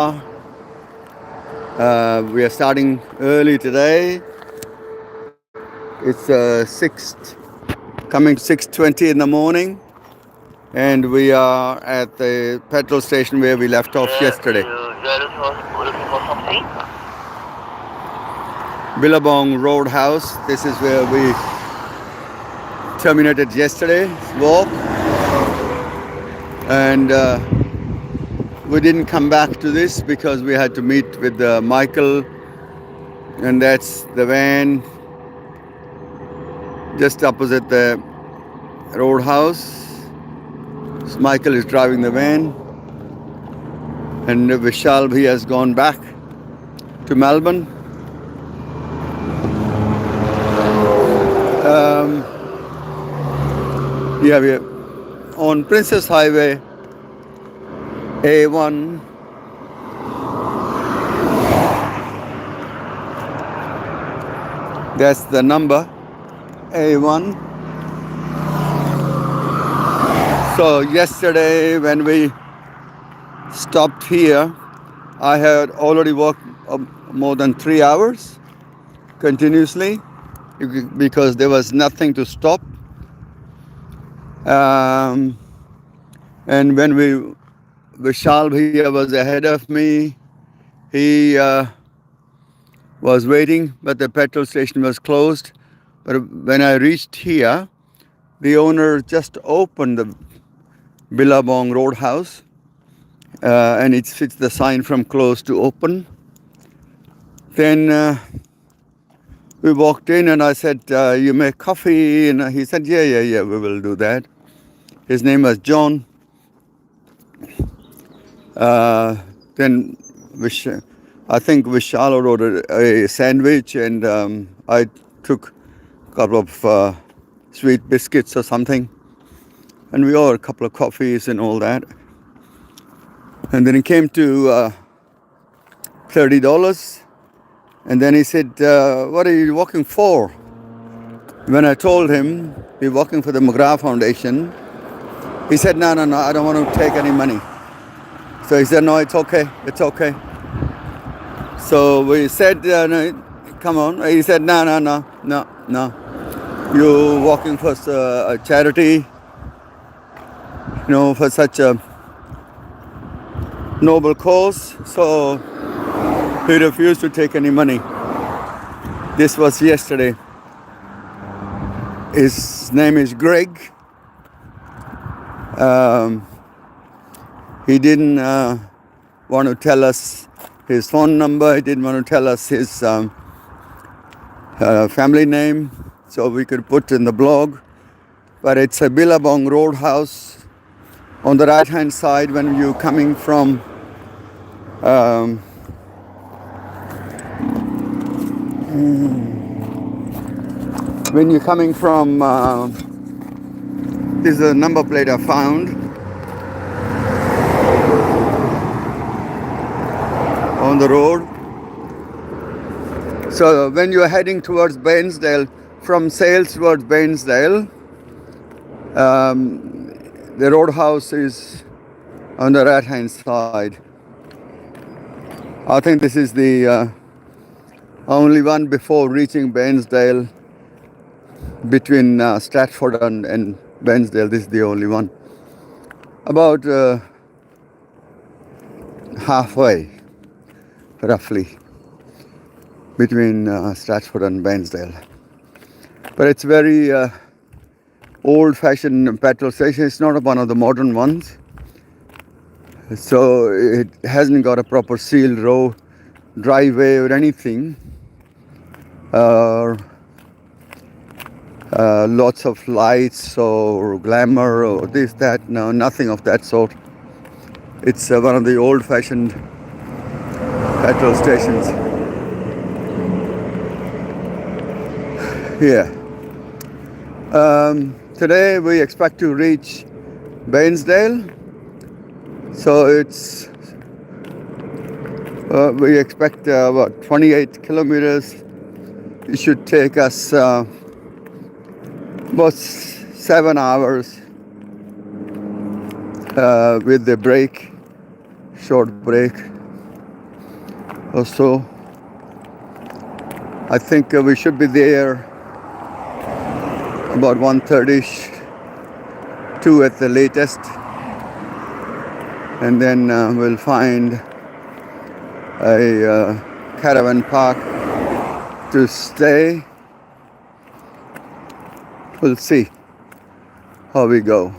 We are starting early today. It's 6:20 in the morning, and we are at the petrol station where we left off yesterday. Looking for something? Billabong Roadhouse. This is where we terminated yesterday's walk, and we didn't come back to this because we had to meet with Michael, and that's the van just opposite the roadhouse. Michael is driving the van, and Vishal, he has gone back to Melbourne. We are on Princess Highway A1. That's the number A1. So yesterday when we stopped here, I had already walked more than 3 hours continuously because there was nothing to stop. And when Vishal Bhaiya was ahead of me, he was waiting, but the petrol station was closed. But when I reached here, the owner just opened the Billabong Roadhouse, and it's the sign from closed to open. Then we walked in, and I said, "You make coffee?" And he said, "Yeah, we will do that." His name was John. Then I think Vishal ordered a sandwich, and I took a couple of sweet biscuits or something. And we ordered a couple of coffees and all that. And then it came to $30. And then he said, "What are you working for?" When I told him we're working for the McGrath Foundation, he said, no, I don't want to take any money. So he said, "No, it's okay. So we said, "No, come on." He said, no. You're working for a charity, for such a noble cause. So he refused to take any money. This was yesterday. His name is Greg. He didn't want to tell us his phone number. He didn't want to tell us his family name, so we could put in the blog. But it's a Billabong Roadhouse on the right hand side when you're coming from this is a number plate I found on the road. So when you're heading towards Bairnsdale, from Sales towards Bairnsdale, the roadhouse is on the right hand side. I think this is the only one before reaching Bairnsdale. Between Stratford and Bairnsdale, this is the only one. About halfway, roughly, between Stratford and Bairnsdale. But it's very old-fashioned petrol station. It's not one of the modern ones. So it hasn't got a proper sealed road, driveway or anything. Lots of lights or glamour or this, that. No, nothing of that sort. It's one of the old-fashioned petrol stations. Yeah. Today we expect to reach Bairnsdale. So it's we expect about 28 kilometers. It should take us about 7 hours with the break, short break. or so. I think we should be there about 1:30, 2 at the latest, and then we'll find a caravan park to stay. We'll see how we go.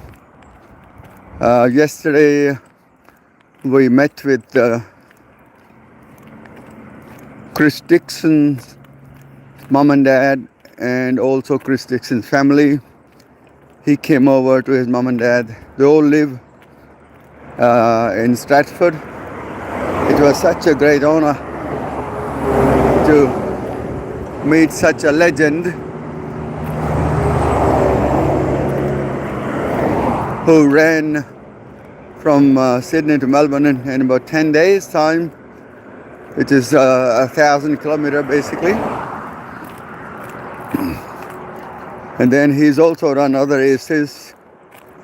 Yesterday we met with Chris Dixon's mom and dad, and also Chris Dixon's family. He came over to his mom and dad. They all live in Stratford. It was such a great honor to meet such a legend who ran from Sydney to Melbourne in about 10 days time, which is 1,000 kilometers basically. And then he's also run other races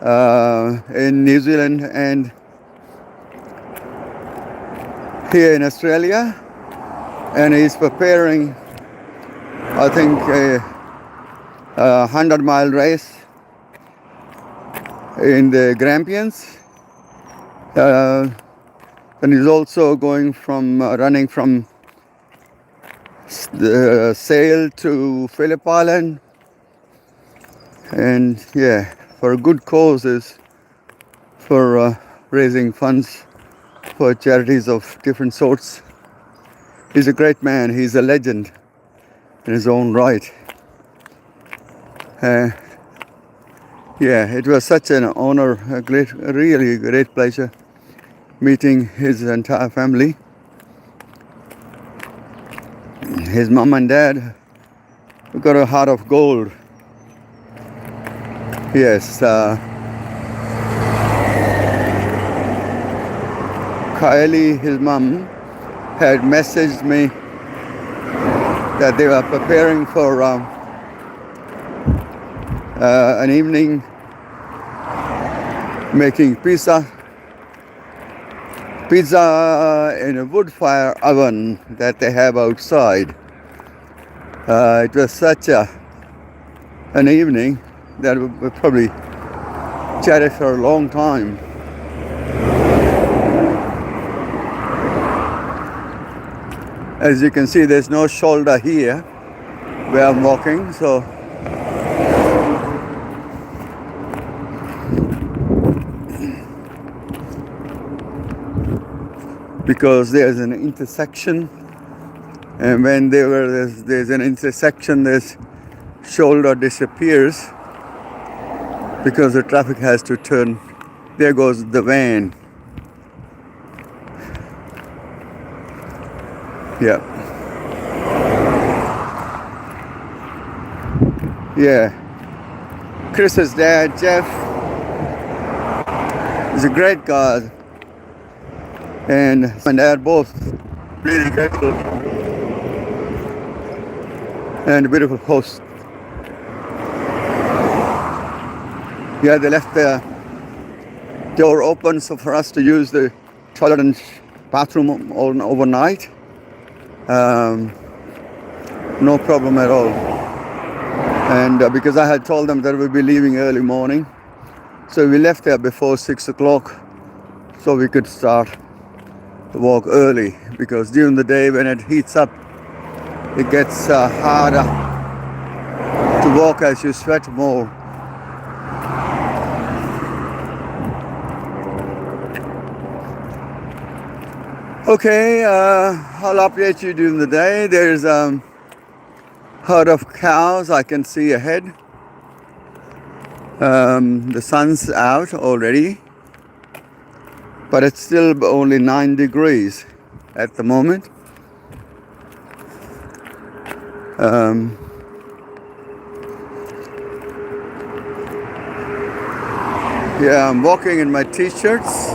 in New Zealand and here in Australia. And he's preparing, I think, a 100-mile race in the Grampians. And he's also going from running from the Sale to Phillip Island. And yeah, for good causes, for raising funds for charities of different sorts. He's a great man. He's a legend in his own right. Yeah, it was such an honor, a really great pleasure meeting his entire family. His mom and dad got a heart of gold. Yes, Kylie, his mom, had messaged me that they were preparing for an evening making pizza in a wood fire oven that they have outside. It was such an evening that we probably chatted for a long time. As you can see, there's no shoulder here where I'm walking, so because there's an intersection, and when there's an intersection, this shoulder disappears because the traffic has to turn. There goes the van. Yeah. Yeah. Chris's dad, Jeff, is a great guy. And my dad both really grateful. And a beautiful host. Yeah, they left the door open so for us to use the toilet and bathroom overnight. No problem at all. And because I had told them that we'd be leaving early morning, so we left there before 6 o'clock so we could start the walk early, because during the day when it heats up, it gets harder to walk as you sweat more. Okay, I'll update you during the day. There's a herd of cows I can see ahead. The sun's out already, but it's still only 9 degrees at the moment. Yeah, I'm walking in my t-shirts.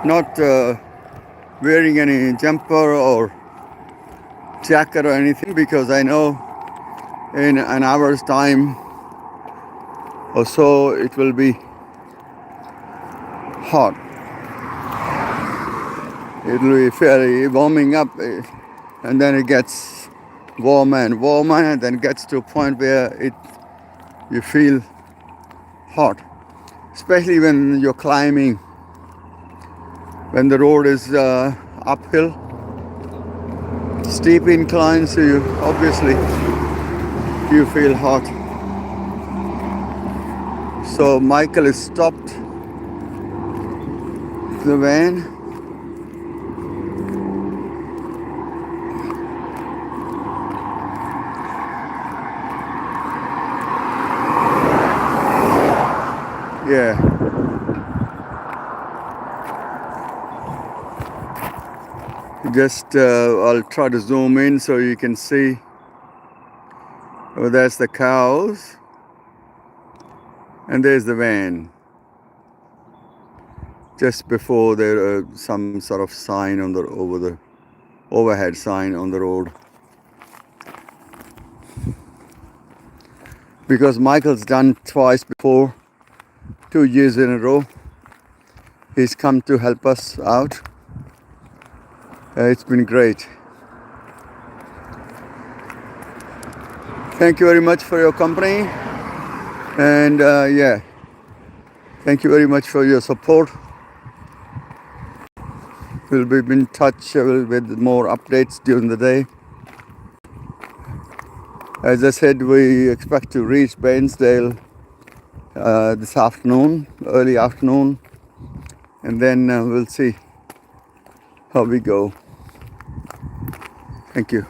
Not wearing any jumper or jacket or anything, because I know in an hour's time or so it will be hot. It will be fairly warming up, and then it gets warmer and warmer, and then gets to a point where you feel hot, especially when you're climbing, when the road is uphill, steep incline, so you feel hot. So Michael is stopped the van. Yeah. Just I'll try to zoom in so you can see. Oh, there's the cows, and there's the van. Just before there some sort of sign on the overhead sign on the road. Because Michael's done twice before, 2 years in a row. He's come to help us out. It's been great. Thank you very much for your company, and yeah, thank you very much for your support. We'll be in touch with more updates during the day. As I said, we expect to reach Bairnsdale this afternoon, early afternoon, and then we'll see how we go. Thank you.